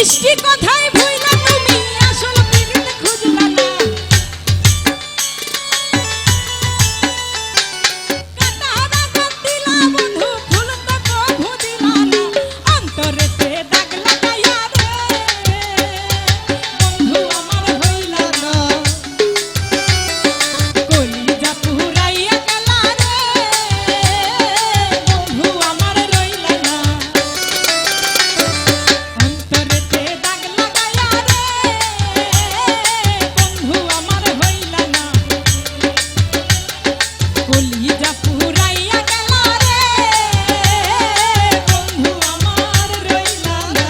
মিষ্টি কথায় ভুইলা তুমি আসল প্রীত খুঁজলা না কাটারা গান দিলা বন্ধু ফুল তো কভু দিলা না অন্তরেতে দাগ লাগাইয়া রে বন্ধু আমার হইলা না কলিজা পুরাইয়া গেলা রে বন্ধু আমার রইলা না অন্তরেতে দাগ লাগাইয়া রে বন্ধু আমার হইলা না কলিজা পুরাইয়া গেলা রে বন্ধু আমার রইলা না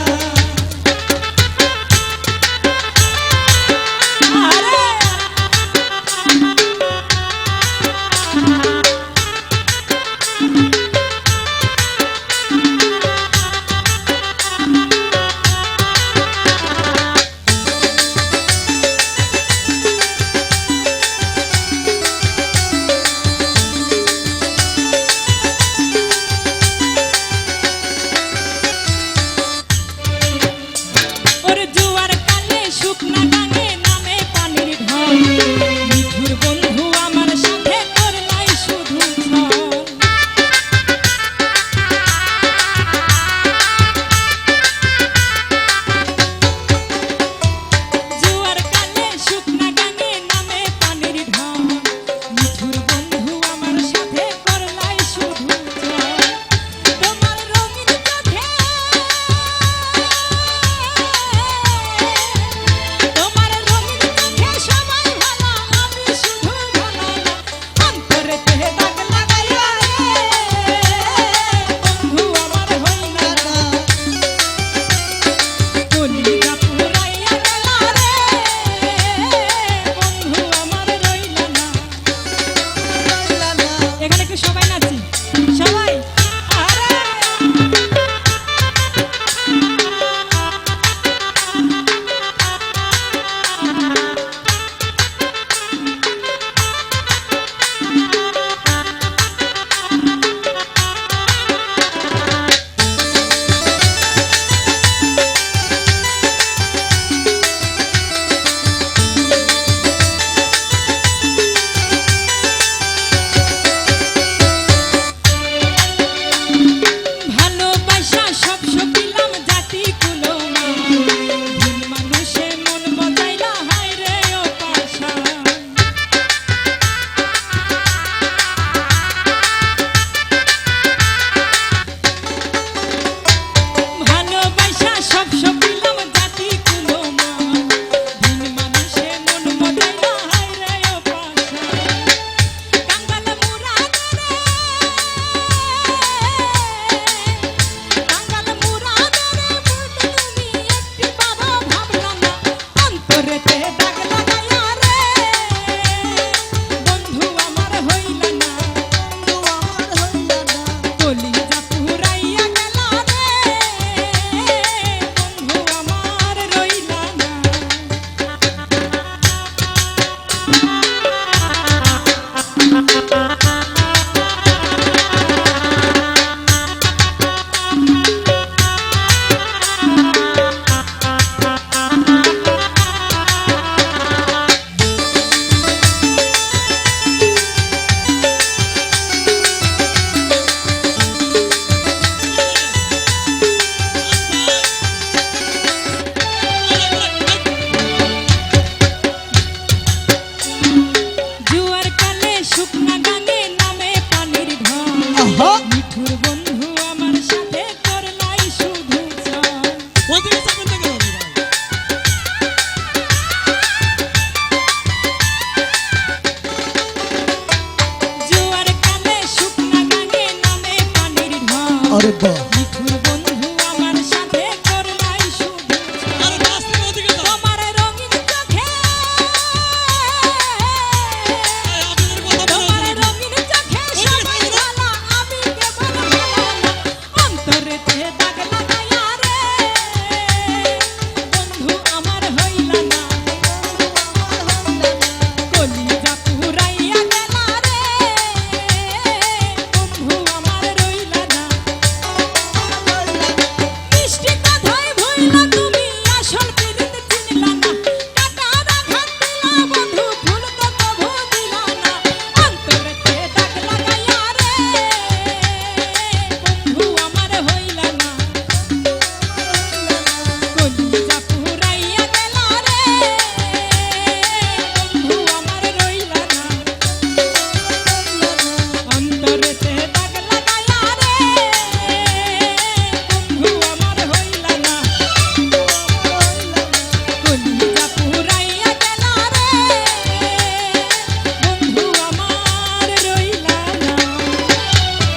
ওরে জুয়ার কালে শুকনা গাঙে নামে পানির ঢল মিঠুর বন্ধু আমার সাথে করলাই শুধু ছল জুয়ার কালে শুকনা গাঙে নামে পানির ঢল মিঠুর বন্ধু আমার সাথে করলাই শুধু ছল তোমার রঙিন চোখে তোমার রঙিন চোখে সবাই ভালো আমি শুধু ভালো না অন্তরেতে দাগ লাগাইয়া রে বন্ধু আমার হইলা না কলিজা পুরাইয়া গেলা রে বন্ধু আমার রইলা না এখানে একটু সবাই নাচি সবাই আরে ভালোবাসা সব সপিলাম জাতি কুলো না ভুল মানুষে মন বজাইলা হায় রে ও পাশা ভালোবাসা সব সপিলাম জাতি কুলো না ভুল মানুষে মন বজাইলা হায় রে ও পাশা কাঙ্গাল মুরাদ রে কাঙ্গাল মুরাদ রে বন্ধু তুমি একটি বারো ভাবলা না অন্তরেতে দাগ লাগাইয়া রে বন্ধু আমার হইলা না কলিজা পুরাইয়া গেলা রে বন্ধু আমার রইলা না জুয়ার কালে শুকনা গাঙে নামে পানির ঢল মিঠুর বন্ধু আমার সাথে করলাই শুধু ছল